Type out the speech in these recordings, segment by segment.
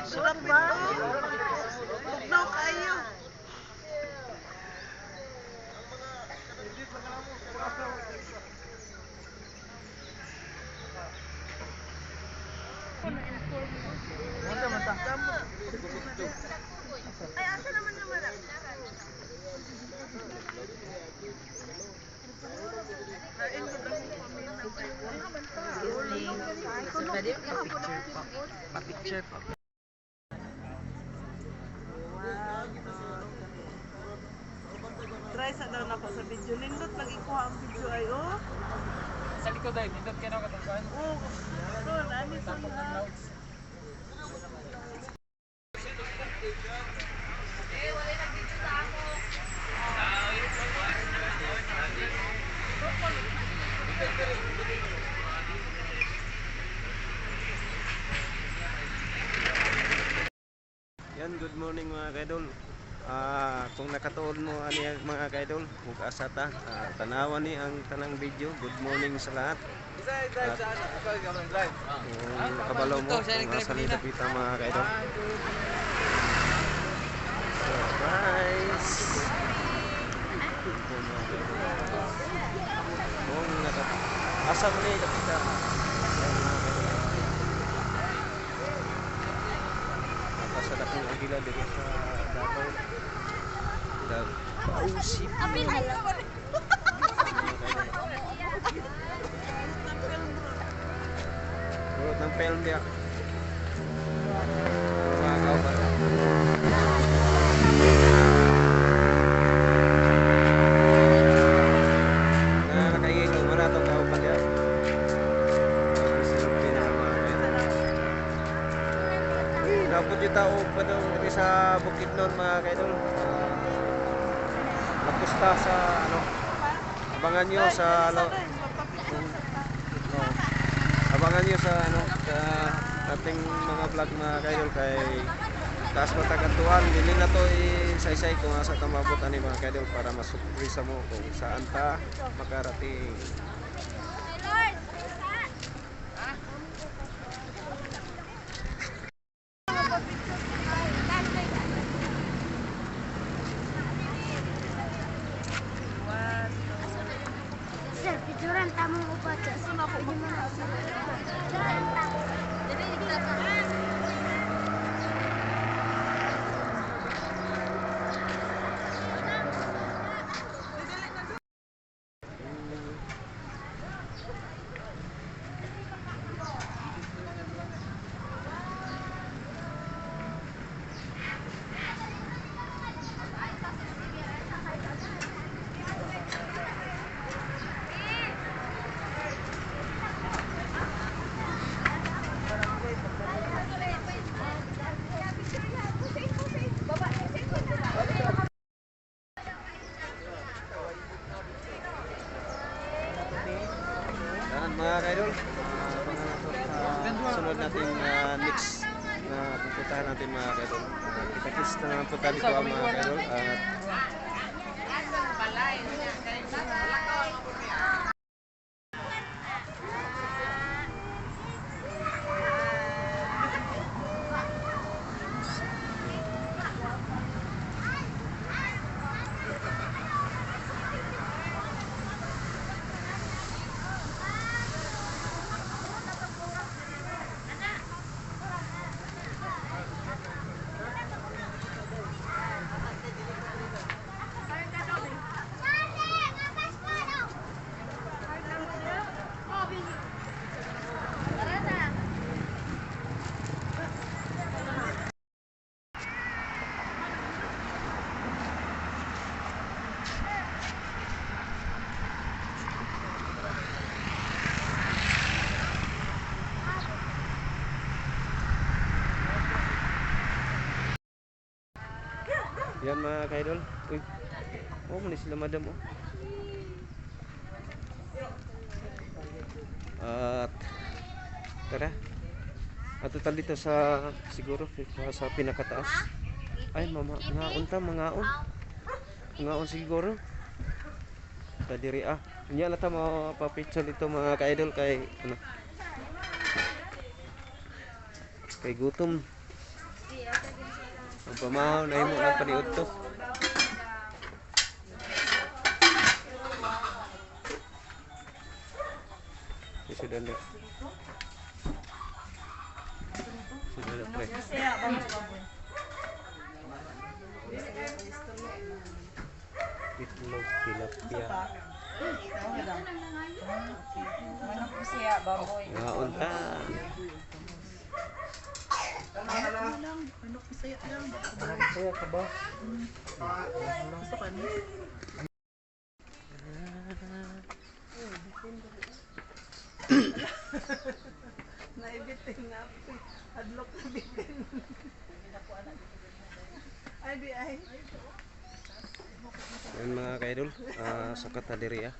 Sarap ba? Tugnaw kayo. Ay, asa naman naman ah? Pwede pa-picture po. Try sa daw na ko sa video. Nindot lagi ko ang video ay oh. Sa likod ay, dito kayo katungkan. Oh. Doon, ani sa mga. Yan, good morning mga kaidol. Kung nakatuon mo ani mga kaidol, ug asa ta tanawan ni ang tanang video. Good morning sa lahat. Kung kabalo mo, kung nasa nilapita mga kaidol. Surprise! Kung asa mo ni lapita. Sa dakong agila dito sa Davao. Pausip. Apil halang. Burot ng film dia. Mga kauban. Nakakaingin mo na itong kauban dia. Dapat yung tao pa doon sa Bukidnon mga kaidol. Lapusta sa ano. Abangan nyo sa ano. Abangan nyo sa ano sa ating mga vlog mga kaidol kay taas matagantuan. Dili na to isaysay kung asa ta mabutan ni mga kaidol para masuprisa mo kung saan ta makarating. Sir, picturean tamang upat. Sino ako mo na? Mga kaidol, sunod natin next na pupuntahan natin mga kaidol. Kita-kits na naman punta dito ang mga kaidol. Yan mga kaidol. Uy. Oh, muna sila madam oh. At tara. Ato tal dito sa siguro sa pinakataas. Ay mama, ngaon ta mangaon. Ngaon siguro. Sa diri ah. Nya na ta mapapicture dito mga kaidol kay ano. Kay gutom. Ang pamahaw na himo lang paniud to. Sudah na. Sudah na pre. Itlog, tilapia. Manok ko siya, baboy. Ngaon ta. Saya ka ba? Naibitin na ako. Adlok na bitin. Ay, di ay. Yan mga kaidol, sa katadiri ah.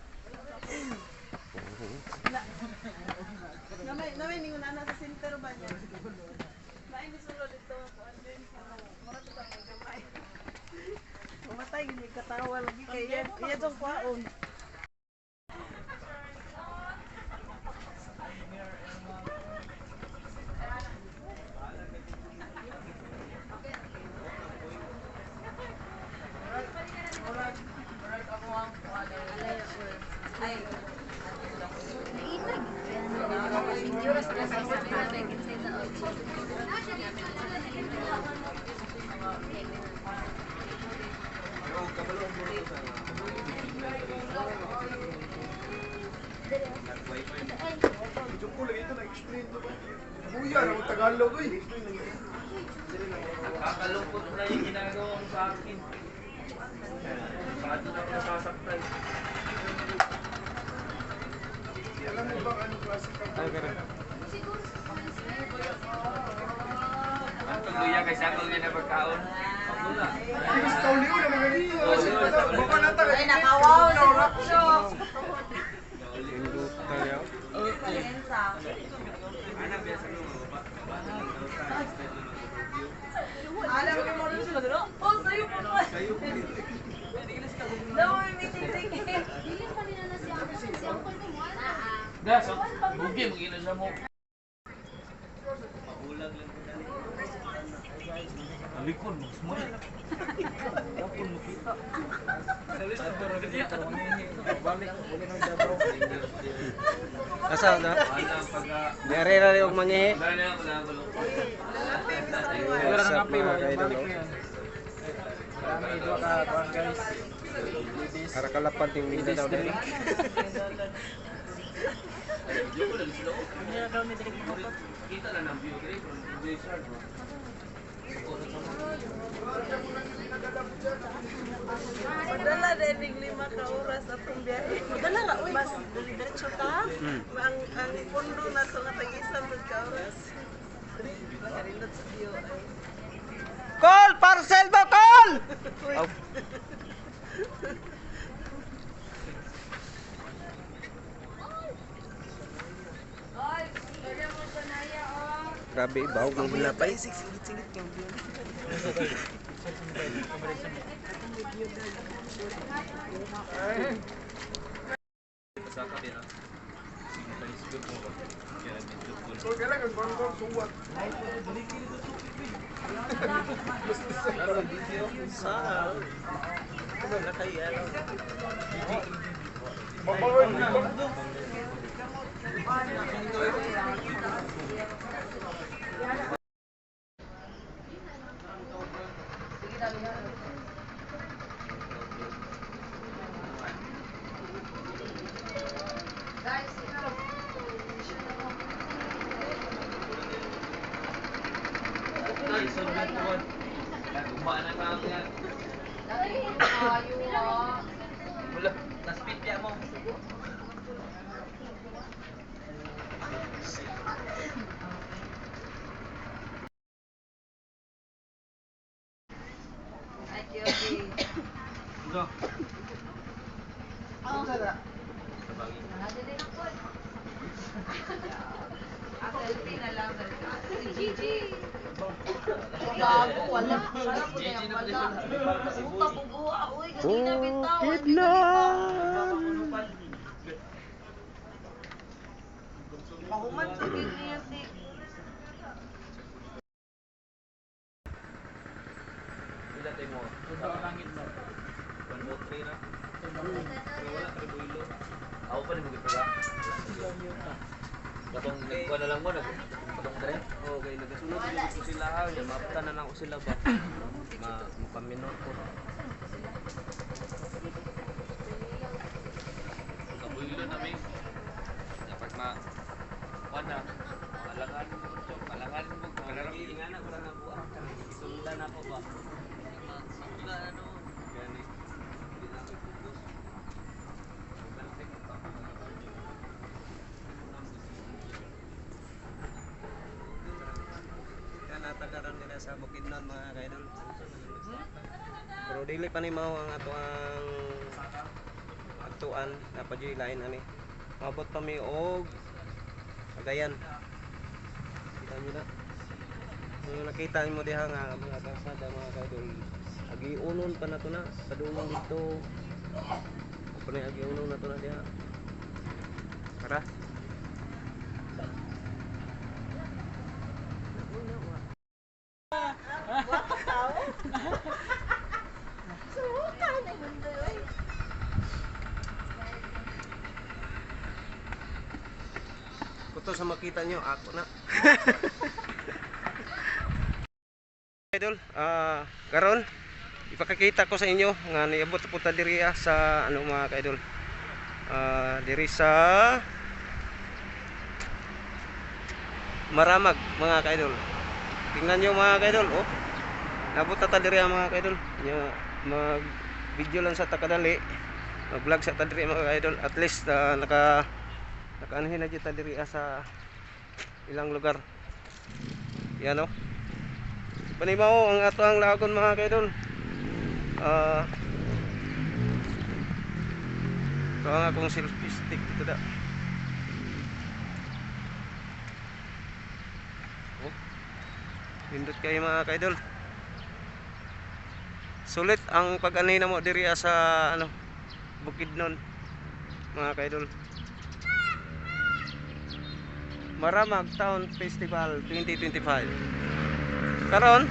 Namay ningon ana sa center ba niya? Naay ni sulod dito ako andin sa mura to ta gamay. Mamatay gini katawa lagi kay iya tong kwaon. Tagalog eh. Nakakalungkot na yung ginagawa mo sa akin. Paano na ako nasasaktan? Alam mo ba anong klase ka? Ang tuluya kay Sakol niya na pagkaon. Ako na. Ikaw liw na mga dito. Baka na tayo. Ay nakawaw na rapsyo. Indot tayo. Alam mo mo rin sila dito. Oh, sayo po naman. Sayo po. Daw may meeting ring. Dili pa nila na si Uncle ko mo na. Das, bugi mo gila siya mo. Alikon mo, semua. Alikon mo kita. Balik, boleh nang dabaw. Asa na? Dari ra yung mangihi. Wala Sa nang kape, mga balik kaidol. mo yan. Marami dua ka, kuhan guys. Para kalapan ting mina daw dali. Kita na ng view kay from Blizzard. Madala din 5 ka oras atong biyahe. Madala nga uy. Mas diretso ta. Ang pundo na to nga tag-isang ka oras. Karindot sa Dio ay. Call! Parcel ba? Call! Oh. Grabe, bahog ng hilapay. Singit-singit yung view. So kailan ang gonggong suwat. Babawan dito. Gumaan na lang yan. Wala, naspit ya mo. Go. Bukid na! Mahuman sa niya si natin mo. Punta ka langit mo. 103 na. Wala ka rin builo. Ako pa rin magiging pala. Katong nagkuha na lang mo, katong tre. Okay, nagasunod ko sila ha. Mapta na lang ko sila ba. Mapaminor ko. Kabuilo namin. Dapat wala. Malangan mo. Malangan mo. Malarami nga na, wala na buwan. Sundan ako ba? Wala ano. Gani. Hindi na ako focus. Kaya natagaran nila sa Bukidnon mga kaidol. Pero dili pa ni mao ang ato ang atuan na pagilain ani. Mabot pa mi og Cagayan. Kita niyo na. Kung nakita mo diha nga mga kalsada mga kaidol, agiunon pa na to na padulong dito. Apa na agiunon na to na diha. Tara. Kuto sa makita nyo, ako na. Idol, karon ipakakita ko sa inyo nga niabot po ta diri sa ano mga kaidol. Diri sa Maramag mga kaidol. Tingnan nyo mga kaidol, oh. Nabot ta diri mga kaidol. Mag video lang sa takadali. Mag-vlog sa ta diri mga kaidol. At least nakaanhin na dito diri sa ilang lugar. Yan oh. Panimaw ang ato ang lagon mga kaidol. Ito ang akong selfie stick dito da. Oh. Pindot kayo mga kaidol. Sulit ang pag-anay na mo diri sa ano Bukidnon mga kaidol. Maramag Town Festival 2025. Karon,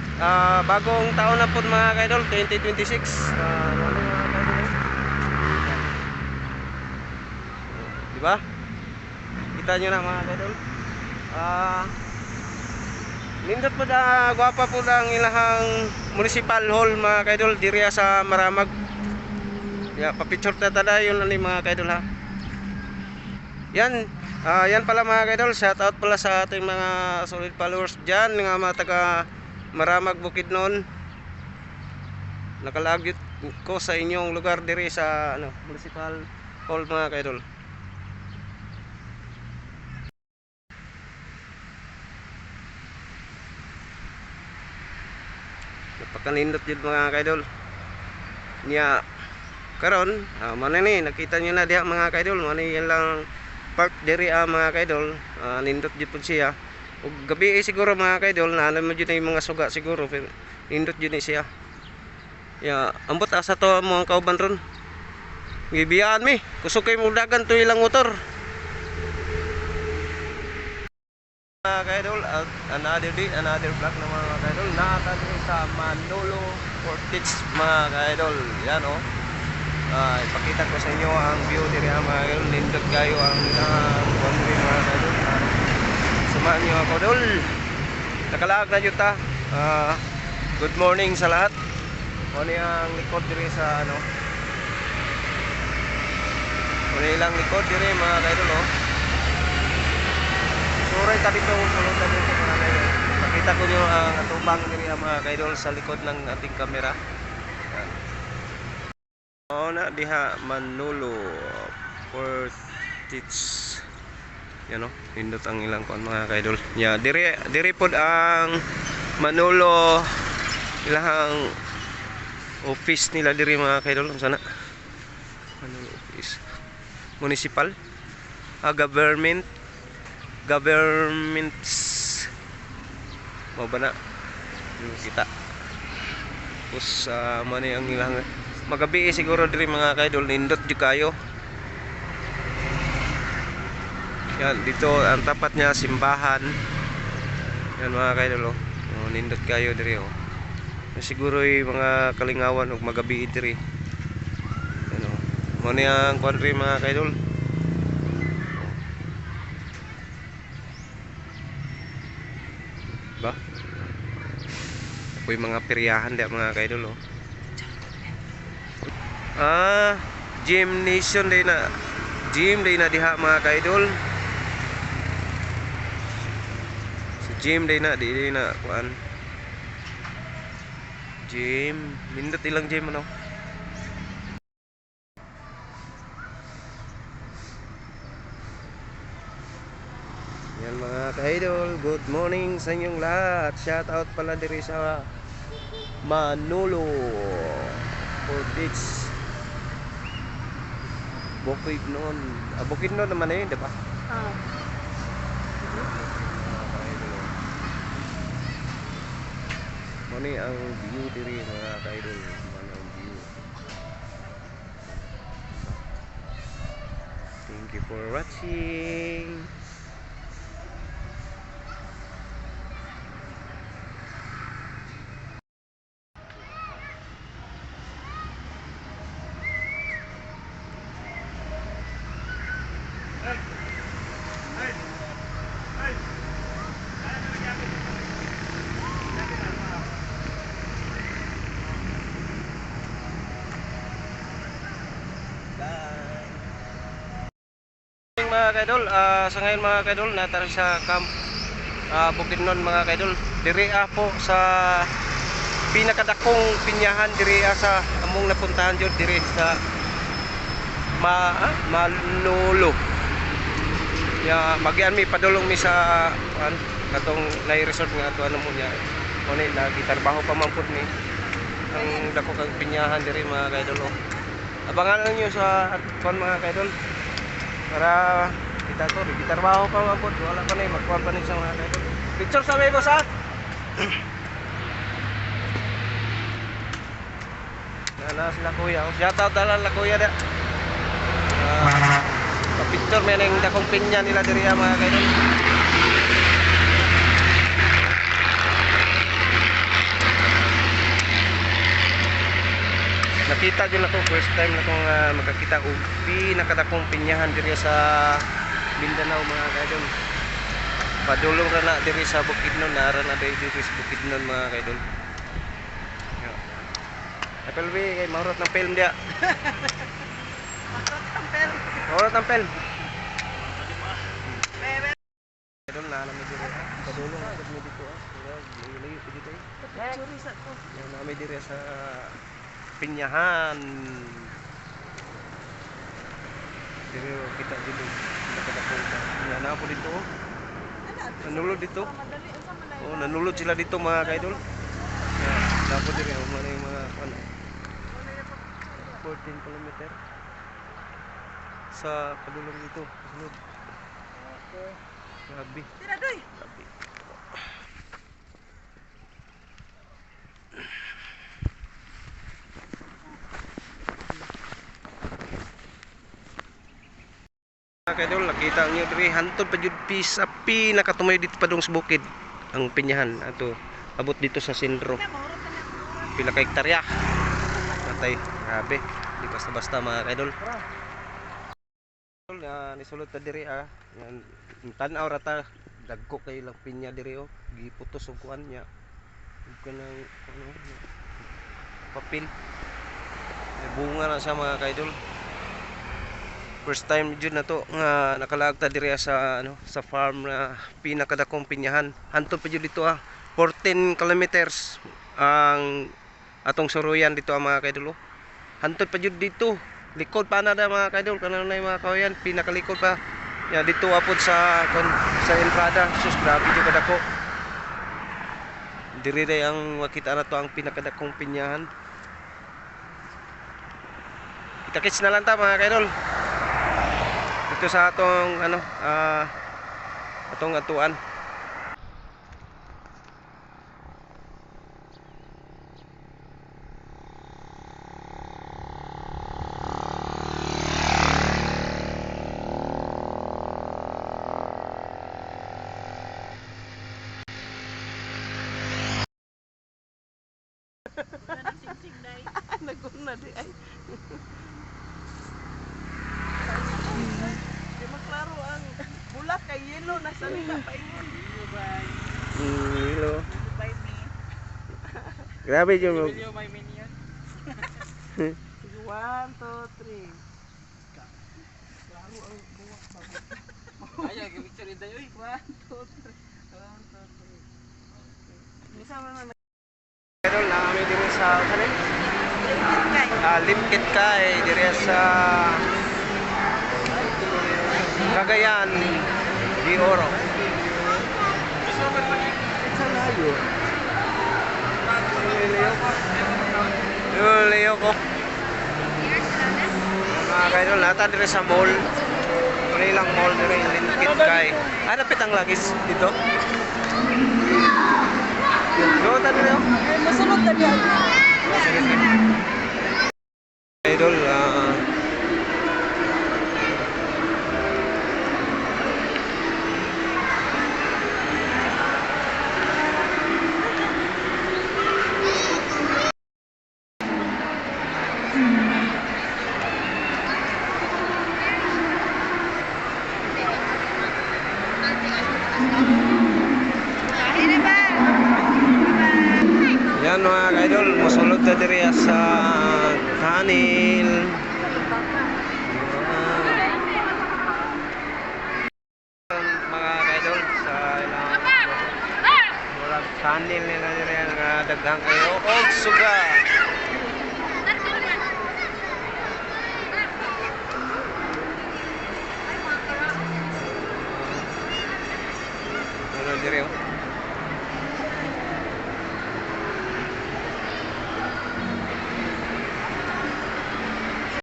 bagong taon na po mga kaidol, 2026. Diba? Kita nyo na mga kaidol. Nindot po na gwapa po ang ilahang municipal hall mga kaidol diri sa Maramag. Papicture ta tada yun ani mga kaidol ha. Yan. Yan pala mga kaidol, shout out pala sa ating mga solid followers dyan, mga taga Maramag Bukidnon. Nakalagyot ko sa inyong lugar diri sa ano, municipal hall mga kaidol. Napakanindot yun mga kaidol. Nya karon, mana ni nakita niyo na diha mga kaidol, mani yan lang park diri mga kaidol. Nindot jud pud siya. Ug gabi siguro mga kaidol na mo jud yung mga suga siguro pero nindot jud ni siya. Ya, ambot asa to mo ang kauban ron. Gibiyaan mi, kusog kay mo dagan to ilang motor. Mga kaidol, another day, another vlog na mga kaidol. Naata diri sa Manolo Portage mga kaidol. Yan oh. Ipakita ko sa inyo ang view diri mga kaidol. Nindot kayo ang one way mga kaidol. Samahan niyo ako dol. Nakalaag na jud ta. Good morning sa lahat. Ano ang likod diri sa ano? Ano ilang likod diri mga kaidol oh. Suray ta dito sulod ta dito mga kaidol. Pakita ko niyo ang atubang diri mga kaidol sa likod ng ating kamera. Na diha Manolo Portage. Yan o, pindot ang ilang kon mga kaidol. Ya, diri pod ang Manolo ilahang office nila diri mga kaidol. Sana Manolo office municipal, governments mo ba na kita. Tapos mani ang ilang magabi siguro diri mga kaidol, nindot jud kayo. Yan, dito ang tapat niya simbahan. Yan mga kaidol oh. Nindot kayo diri oh. Siguro'y mga kalingawan ug magabi diri. Ano, mo ni ang country mga kaidol. Ba? Ako'y mga peryahan di mga kaidol oh. Gymnasium day na. Gym day na diha mga kaidol. Sa gym day na di na kuan. Gym, nindot ilang gym ano. Yan mga ka-idol, good morning sa inyong lahat. Shout out pala diri sa Manolo for Beach Bukidnon. Bukidnon naman eh, di ba? Mani ang view diri mga ka-idol, ang view. Thank you for watching. Mga kaidol, sa ngayon mga kaidol natari sa camp Bukidnon mga kaidol. Diri po sa pinakadakong pinyahan diri sa among napuntahan jud diri sa Manolo. Ya magian mi padulong mi sa katong lay resort nga ato ano mo nya. Oni lagi trabaho pa man pud mi. Ang dako kang pinyahan diri mga kaidol. Abangan niyo sa mga kaidol. Para kita to, gitarbaho pa mabot, wala pa na magkuhan pa ni sa mga kaidol. Picture sa may boss ha? Nana sila kuya, shout out dalan la kuya da. Picture may nang dakong pinya nila diri mga kaidol. Nakita din ako first time na kong makakita og pinakadakong pinyahan diri sa Mindanao mga kaidol. Padulong ra na diri sa Bukidnon, nara na diri sa Bukidnon mga kaidol. Apel kay mahurot ng film dia. Mahurot ng film. Kaidol na namin diri. Padulong ra mi dito layo dito. Churi sa ko. Namin diri sa pinyahan. Pero kita dito nakadakong na po dito. Nanulod dito. Oh, nanulod sila dito mga kaidol. Dapat diri ang mga 14 kilometer sa kadulong dito. Sunod. Grabe. Tira doy. Grabe. Mga kaidol, nakita niyo diri hantod pa jud sa pinakatumay dito pa dong sa bukid ang pinyahan ato abot dito sa sentro. Pila ka hektarya. Matay, grabe. Di basta-basta mga kaidol. Nisulod ta diri yan tan-aw ra ta dagko kay lang pinya diri giputos og kuan nya. Ug kanang papel. May bunga na siya mga kaidol. First time jud na to nga nakalaagta diri sa sa farm na pinakadakong pinyahan. Hantod pa jud dito 14 kilometers ang atong suruyan dito mga kaidol. Hantod pa jud dito. Likod pa na mga kaidol kanang nay mga kawayan pinakalikod pa. Ya dito apod sa entrada. Sus grabe jud kadako. Diri day ang makita na to ang pinakadakong pinyahan. Kita-kits na lang ta mga kaidol. Dito sa atong atong atuan. Naguna di ay. Di maklaro ang bulak kay yellow nasa nila pa ingon. Hello. Grabe yung Sige, 1, 2, 3. Klaro ang buwak ba? Ayaw, picture rin tayo. 1, 2, 3. 1, 2, 3. Misa man na Idol na kami diri sa kanin. kay. Limkit kay diri sa Cagayan de Oro. Sa layo. Leo ko. Mga kaidol, nata diri sa mall. Manilang mall diri Limkit kay. Napit ang lagis dito. Go ta diri. Masunod na diyan. Sige, sige. Idol, yan mga idol, musulod na diri sa tunnel. Mga idol sa ilang murag tunnel nila diri nga daghang kayo og suga.